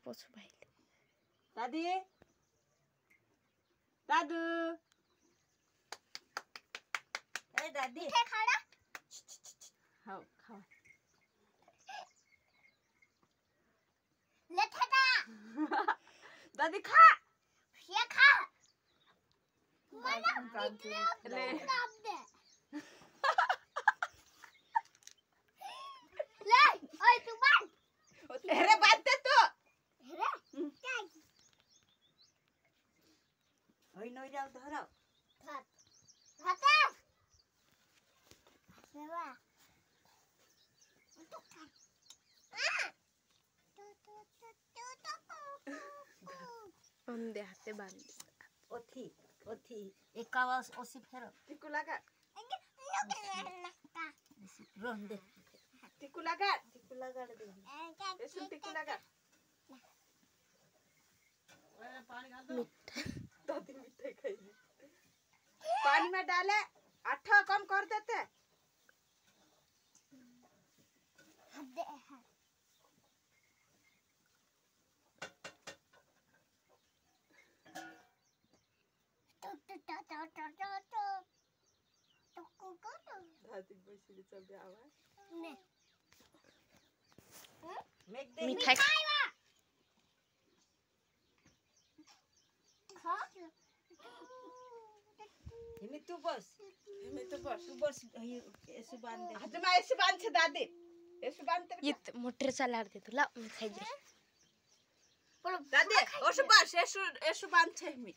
पशु भाई दादी दादू ए दादी खाना खाओ खाओ ले ठेका दादी खा ये खा ले ले ओए तू बांध अरे बांधते तो अरे क्या ओई नई जाओ धरो भात भात सेवा तू खा हम दे हाथे बांध ओथी ओथी एकावास ओसी फेरो टिकू लगा रोन दे टिकू लगा दे ऐसे टिकू लगा पानी डाल दो दादी मिठाई खाएगी पानी में डाले आटा कम कर देते दादी बैसी चल आवा मिठाई हिमी तू बस तू बस ऐसे बांध दे हाथ में ऐसे बांध छे दादी ऐसे बांध ये मोटर चला दे तुला मिठाई दे दादी ऐसे बस ऐसे बांध छे हिमी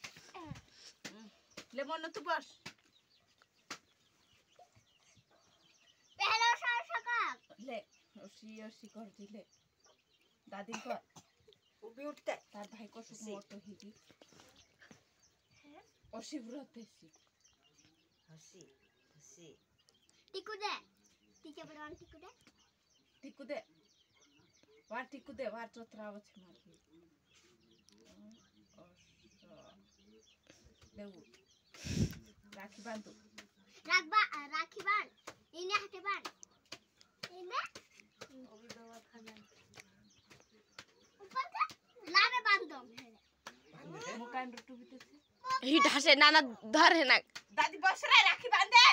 ले मन तू बस पहला सका ले ओसी कर दी ले दादी को वो भी उठते तार भाई को सुख मोटो ही दी ओसी व्रत सी हसी टिकू दे टीके बड़वान टिकू दे वार चोतराव छे मारकी देऊ राखी बांधू राखी बांध इने हटे बांध इने ओबी दवा खाना ऊपर से लावे बांध दो मुकान रुटू भी ते ही ढासे नाना धर है ना दादी बस रे राखी बांधे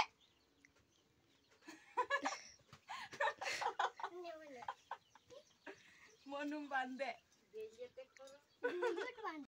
मोनुम बांधे